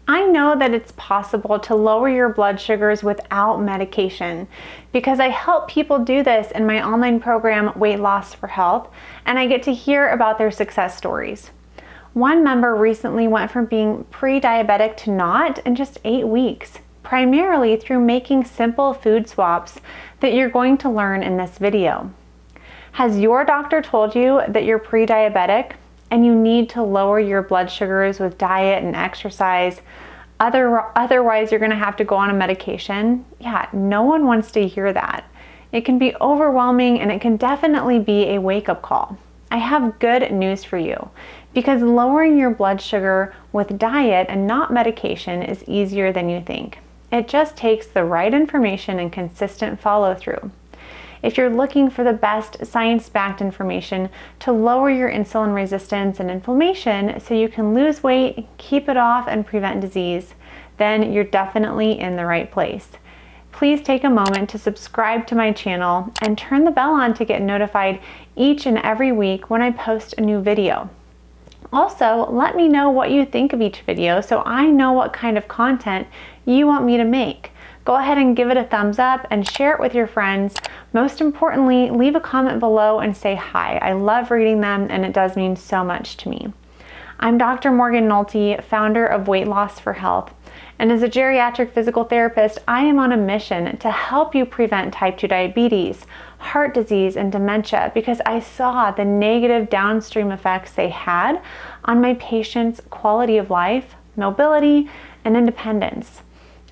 I know that it's possible to lower your blood sugars without medication because I help people do this in my online program, Weight Loss for Health, and I get to hear about their success stories. One member recently went from being pre-diabetic to not in just 8 weeks, primarily through making simple food swaps that you're going to learn in this video. Has your doctor told you that you're pre-diabetic and you need to lower your blood sugars with diet and exercise? Otherwise, you're going to have to go on a medication? Yeah, no one wants to hear that. It can be overwhelming and it can definitely be a wake-up call. I have good news for you because lowering your blood sugar with diet and not medication is easier than you think. It just takes the right information and consistent follow-through. If you're looking for the best science-backed information to lower your insulin resistance and inflammation so you can lose weight, keep it off, and prevent disease, then you're definitely in the right place. Please take a moment to subscribe to my channel and turn the bell on to get notified each and every week when I post a new video. Also, let me know what you think of each video so I know what kind of content you want me to make. Go ahead and give it a thumbs up and share it with your friends. Most importantly, leave a comment below and say hi. I love reading them and it does mean so much to me. I'm Dr. Morgan Nolte, founder of Weight Loss for Health. And as a geriatric physical therapist, I am on a mission to help you prevent type 2 diabetes, heart disease, and dementia because I saw the negative downstream effects they had on my patients' quality of life, mobility, and independence.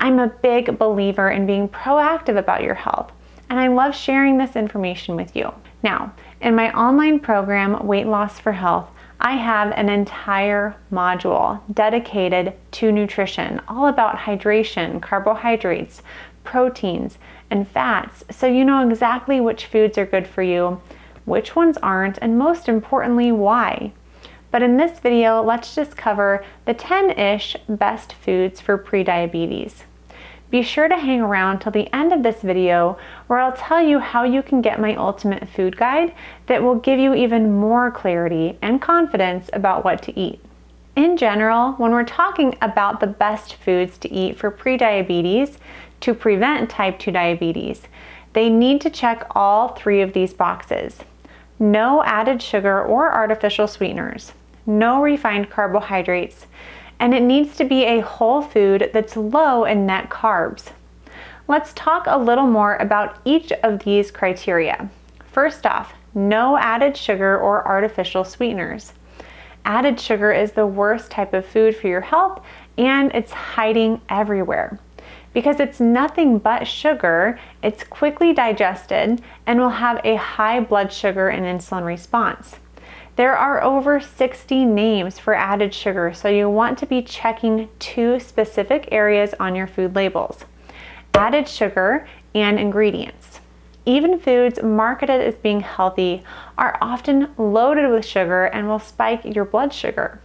I'm a big believer in being proactive about your health, and I love sharing this information with you. Now, in my online program, Weight Loss for Health, I have an entire module dedicated to nutrition, all about hydration, carbohydrates, proteins, and fats, so you know exactly which foods are good for you, which ones aren't, and most importantly, why. But in this video, let's just cover the 10-ish best foods for prediabetes. Be sure to hang around till the end of this video where I'll tell you how you can get my ultimate food guide that will give you even more clarity and confidence about what to eat. In general, when we're talking about the best foods to eat for prediabetes to prevent type 2 diabetes, they need to check all 3 of these boxes. No added sugar or artificial sweeteners, no refined carbohydrates, and it needs to be a whole food that's low in net carbs. Let's talk a little more about each of these criteria. First off, no added sugar or artificial sweeteners. Added sugar is the worst type of food for your health, and it's hiding everywhere. Because it's nothing but sugar, it's quickly digested and will have a high blood sugar and insulin response. There are over 60 names for added sugar, so you want to be checking 2 specific areas on your food labels: added sugar and ingredients. Even foods marketed as being healthy are often loaded with sugar and will spike your blood sugar.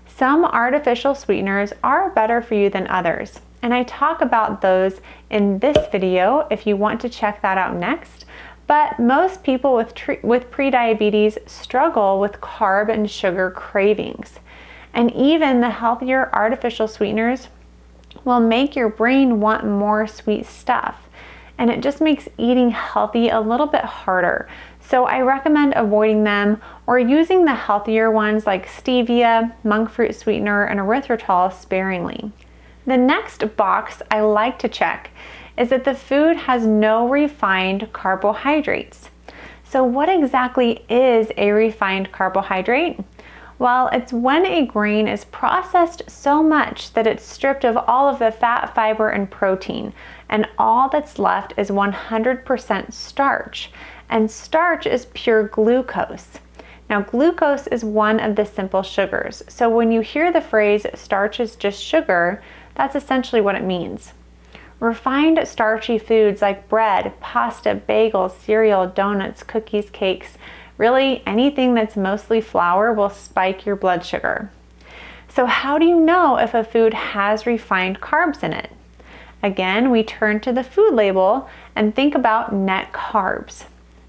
Some artificial sweeteners are better for you than others, and I talk about those in this video if you want to check that out next. But most people with prediabetes struggle with carb and sugar cravings. And even the healthier artificial sweeteners will make your brain want more sweet stuff. And it just makes eating healthy a little bit harder. So I recommend avoiding them or using the healthier ones like stevia, monk fruit sweetener, and erythritol sparingly. The next box I like to check is that the food has no refined carbohydrates. So what exactly is a refined carbohydrate? Well, it's when a grain is processed so much that it's stripped of all of the fat, fiber, and protein, and all that's left is 100% starch. And starch is pure glucose. Now, glucose is one of the simple sugars. So when you hear the phrase starch is just sugar, that's essentially what it means. Refined starchy foods like bread, pasta, bagels, cereal, donuts, cookies, cakes, really anything that's mostly flour will spike your blood sugar. So how do you know if a food has refined carbs in it? Again, we turn to the food label and think about net carbs.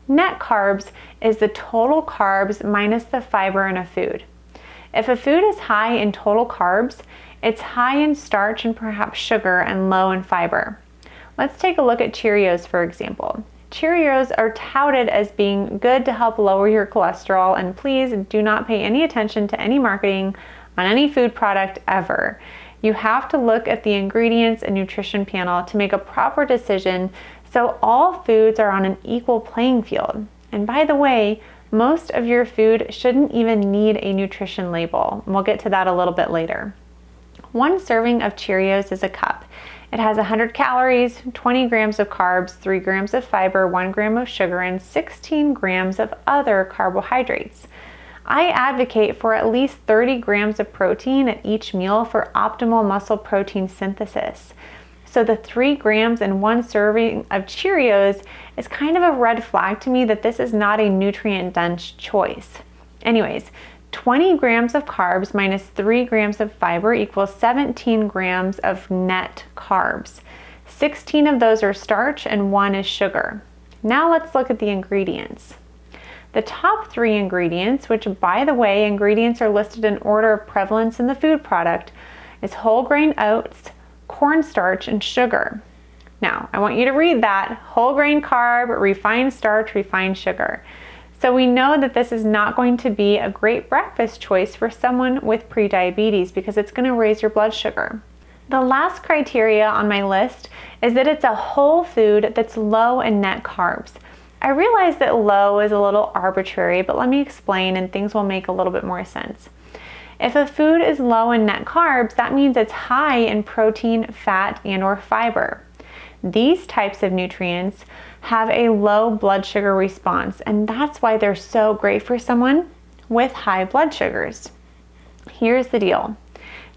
Net carbs is the total carbs minus the fiber in a food. If a food is high in total carbs, It's high in starch and perhaps sugar and low in fiber. Let's take a look at Cheerios, for example. Cheerios are touted as being good to help lower your cholesterol, and please do not pay any attention to any marketing on any food product ever. You have to look at the ingredients and nutrition panel to make a proper decision so all foods are on an equal playing field. And by the way, most of your food shouldn't even need a nutrition label. We'll get to that a little bit later. One serving of Cheerios is a cup. It has 100 calories, 20 grams of carbs, 3 grams of fiber, 1 gram of sugar, and 16 grams of other carbohydrates. I advocate for at least 30 grams of protein at each meal for optimal muscle protein synthesis. So the 3 grams in one serving of Cheerios is kind of a red flag to me that this is not a nutrient-dense choice. Anyways, 20 grams of carbs minus 3 grams of fiber equals 17 grams of net carbs. 16 of those are starch and 1 is sugar. Now let's look at the ingredients. The top 3 ingredients, which by the way, ingredients are listed in order of prevalence in the food product, is whole grain oats, cornstarch, and sugar. Now, I want you to read that: whole grain carb, refined starch, refined sugar. So we know that this is not going to be a great breakfast choice for someone with prediabetes because it's going to raise your blood sugar. The last criteria on my list is that it's a whole food that's low in net carbs. I realize that low is a little arbitrary, but let me explain and things will make a little bit more sense. If a food is low in net carbs, that means it's high in protein, fat, and/or fiber. These types of nutrients have a low blood sugar response, and that's why they're so great for someone with high blood sugars. Here's the deal.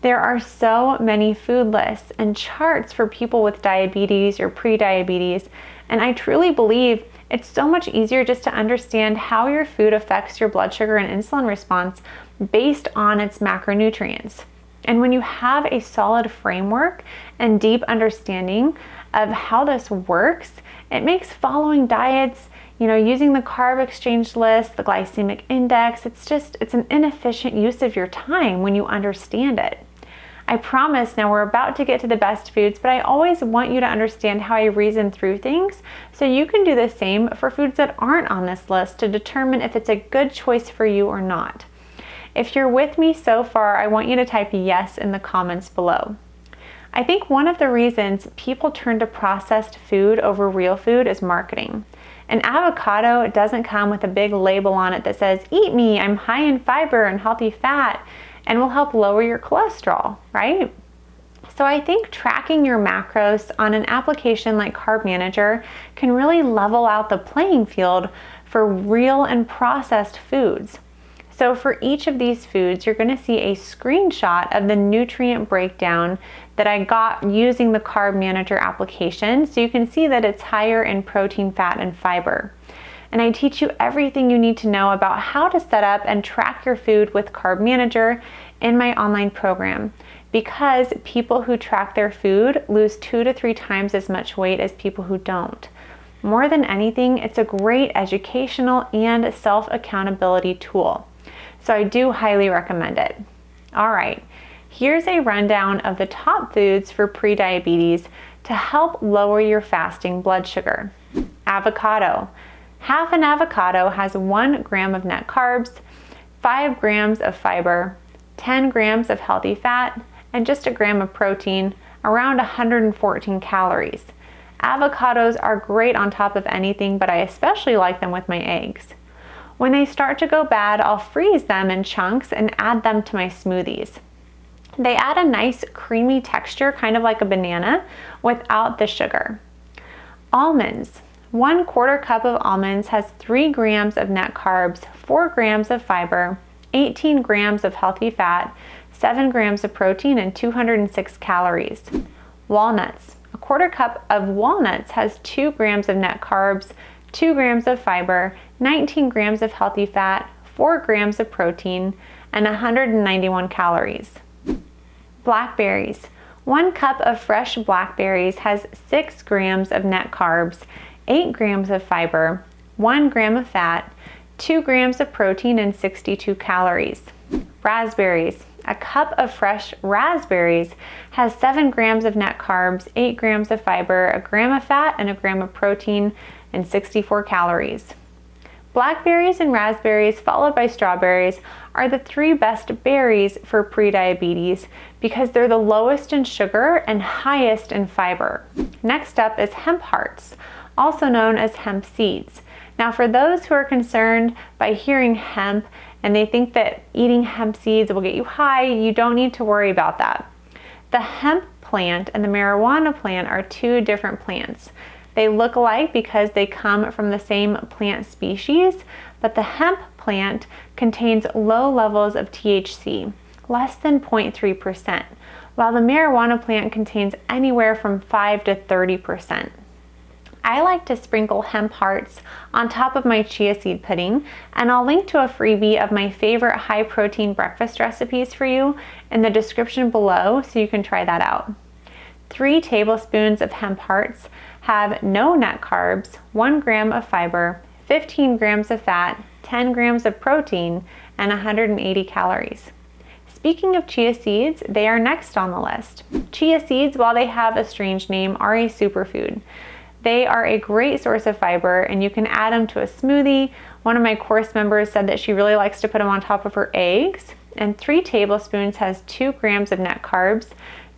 There are so many food lists and charts for people with diabetes or prediabetes, and I truly believe it's so much easier just to understand how your food affects your blood sugar and insulin response based on its macronutrients. And when you have a solid framework and deep understanding of how this works, it makes following diets, using the carb exchange list, the glycemic index, it's an inefficient use of your time when you understand it. I promise now we're about to get to the best foods, but I always want you to understand how I reason through things so you can do the same for foods that aren't on this list to determine if it's a good choice for you or not. If you're with me so far, I want you to type yes in the comments below. I think one of the reasons people turn to processed food over real food is marketing. An avocado doesn't come with a big label on it that says, "Eat me, I'm high in fiber and healthy fat, and will help lower your cholesterol," right? So I think tracking your macros on an application like Carb Manager can really level out the playing field for real and processed foods. So for each of these foods, you're going to see a screenshot of the nutrient breakdown that I got using the Carb Manager application, so you can see that it's higher in protein, fat, and fiber. And I teach you everything you need to know about how to set up and track your food with Carb Manager in my online program, because people who track their food lose 2 to 3 times as much weight as people who don't. More than anything, it's a great educational and self-accountability tool. So I do highly recommend it. All right, here's a rundown of the top foods for prediabetes to help lower your fasting blood sugar. Avocado. Half an avocado has 1 gram of net carbs, 5 grams of fiber, 10 grams of healthy fat, and just a gram of protein, around 114 calories. Avocados are great on top of anything, but I especially like them with my eggs. When they start to go bad, I'll freeze them in chunks and add them to my smoothies. They add a nice creamy texture, kind of like a banana, without the sugar. Almonds. 1/4 cup of almonds has 3 grams of net carbs, 4 grams of fiber, 18 grams of healthy fat, 7 grams of protein, and 206 calories. Walnuts. 1/4 cup of walnuts has 2 grams of net carbs, 2 grams of fiber, 19 grams of healthy fat, 4 grams of protein, and 191 calories. Blackberries. 1 cup of fresh blackberries has 6 grams of net carbs, 8 grams of fiber, 1 gram of fat, 2 grams of protein, and 62 calories. Raspberries. A cup of fresh raspberries has 7 grams of net carbs, 8 grams of fiber, a gram of fat, and a gram of protein, and 64 calories. Blackberries and raspberries, followed by strawberries, are the 3 best berries for prediabetes because they're the lowest in sugar and highest in fiber. Next up is hemp hearts, also known as hemp seeds. Now, for those who are concerned by hearing hemp and they think that eating hemp seeds will get you high, you don't need to worry about that. The hemp plant and the marijuana plant are 2 different plants. They look alike because they come from the same plant species, but the hemp plant contains low levels of THC, less than 0.3%, while the marijuana plant contains anywhere from 5 to 30%. I like to sprinkle hemp hearts on top of my chia seed pudding, and I'll link to a freebie of my favorite high protein breakfast recipes for you in the description below so you can try that out. 3 tablespoons of hemp hearts have no net carbs, 1 gram of fiber, 15 grams of fat, 10 grams of protein, and 180 calories. Speaking of chia seeds, they are next on the list. Chia seeds, while they have a strange name, are a superfood. They are a great source of fiber, and you can add them to a smoothie. One of my course members said that she really likes to put them on top of her eggs. And 3 tablespoons has 2 grams of net carbs,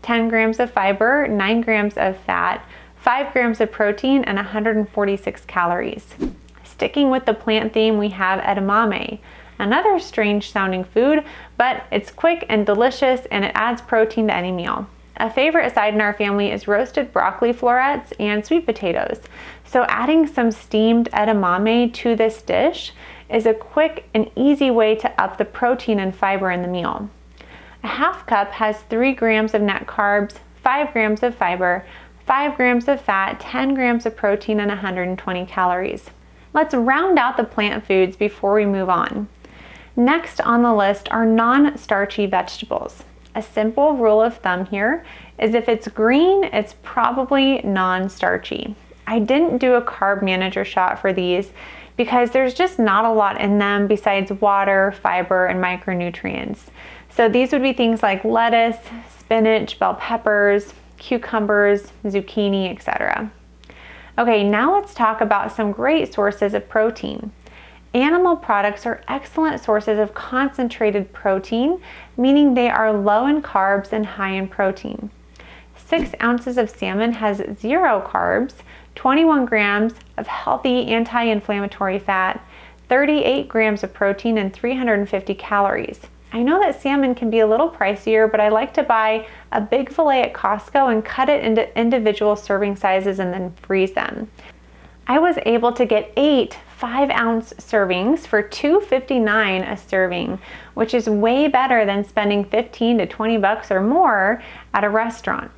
10 grams of fiber, 9 grams of fat, 5 grams of protein, and 146 calories. Sticking with the plant theme, we have edamame, another strange sounding food, but it's quick and delicious and it adds protein to any meal. A favorite side in our family is roasted broccoli florets and sweet potatoes. So adding some steamed edamame to this dish is a quick and easy way to up the protein and fiber in the meal. A half cup has 3 grams of net carbs, 5 grams of fiber, 5 grams of fat, 10 grams of protein, and 120 calories. Let's round out the plant foods before we move on. Next on the list are non-starchy vegetables. A simple rule of thumb here is if it's green, it's probably non-starchy. I didn't do a carb manager shot for these because there's just not a lot in them besides water, fiber, and micronutrients. So these would be things like lettuce, spinach, bell peppers, cucumbers, zucchini, etc. Okay, now let's talk about some great sources of protein. Animal products are excellent sources of concentrated protein, meaning they are low in carbs and high in protein. 6 ounces of salmon has 0 carbs, 21 grams of healthy anti-inflammatory fat, 38 grams of protein, and 350 calories. I know that salmon can be a little pricier, but I like to buy a big fillet at Costco and cut it into individual serving sizes and then freeze them. I was able to get 8 5-ounce servings for $2.59 a serving, which is way better than spending $15 to $20 or more at a restaurant.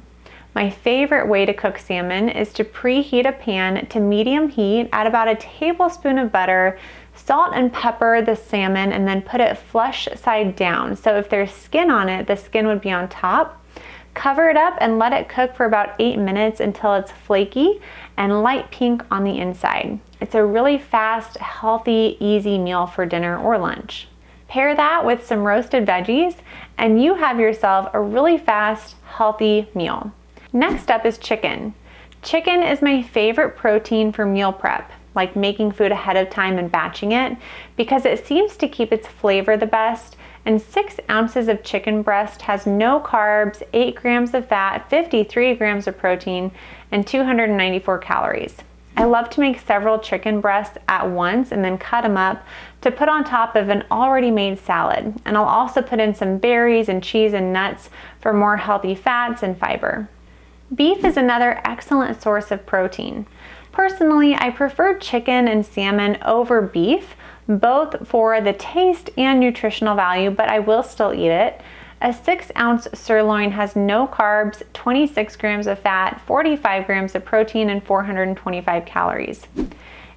My favorite way to cook salmon is to preheat a pan to medium heat, add about a tablespoon of butter, salt and pepper the salmon, and then put it flush side down. So if there's skin on it, the skin would be on top. Cover it up and let it cook for about 8 minutes until it's flaky and light pink on the inside. It's a really fast, healthy, easy meal for dinner or lunch. Pair that with some roasted veggies and you have yourself a really fast, healthy meal. Next up is chicken. Chicken is my favorite protein for meal prep, like making food ahead of time and batching it, because it seems to keep its flavor the best. And 6 ounces of chicken breast has no carbs, 8 grams of fat, 53 grams of protein, and 294 calories. I love to make several chicken breasts at once and then cut them up to put on top of an already made salad. And I'll also put in some berries and cheese and nuts for more healthy fats and fiber. Beef is another excellent source of protein. Personally, I prefer chicken and salmon over beef, both for the taste and nutritional value, but I will still eat it. A 6-ounce sirloin has no carbs, 26 grams of fat, 45 grams of protein, and 425 calories.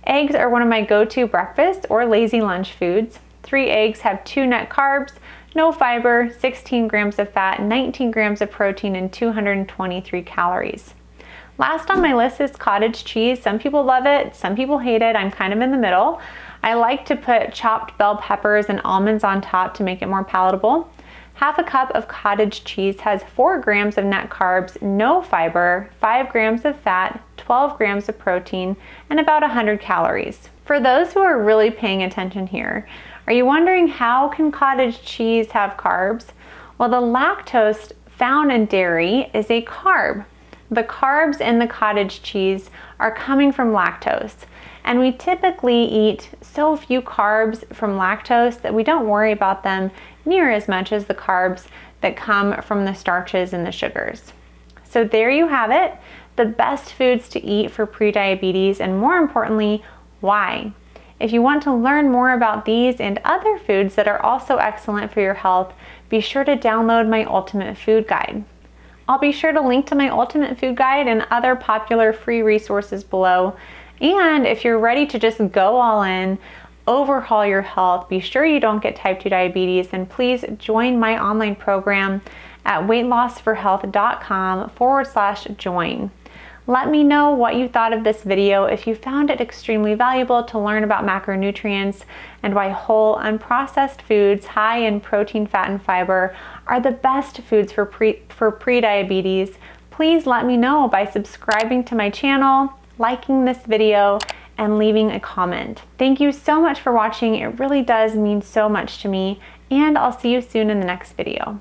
Eggs are one of my go-to breakfast or lazy lunch foods. 3 eggs have 2 net carbs, no fiber, 16 grams of fat, 19 grams of protein, and 223 calories. Last on my list is cottage cheese. Some people love it, some people hate it. I'm kind of in the middle. I like to put chopped bell peppers and almonds on top to make it more palatable. Half a cup of cottage cheese has 4 grams of net carbs, no fiber, 5 grams of fat, 12 grams of protein, and about 100 calories. For those who are really paying attention here, are you wondering how can cottage cheese have carbs? Well, the lactose found in dairy is a carb. The carbs in the cottage cheese are coming from lactose, and we typically eat so few carbs from lactose that we don't worry about them near as much as the carbs that come from the starches and the sugars. So there you have it, the best foods to eat for prediabetes, and more importantly, why. If you want to learn more about these and other foods that are also excellent for your health, be sure to download my Ultimate Food Guide. I'll be sure to link to my Ultimate Food Guide and other popular free resources below. And if you're ready to just go all in, overhaul your health, be sure you don't get type 2 diabetes, and please join my online program at weightlossforhealth.com/join. Let me know what you thought of this video, if you found it extremely valuable to learn about macronutrients and why whole, unprocessed foods high in protein, fat, and fiber are the best foods for prediabetes. Please let me know by subscribing to my channel, liking this video, and leaving a comment. Thank you so much for watching. It really does mean so much to me, and I'll see you soon in the next video.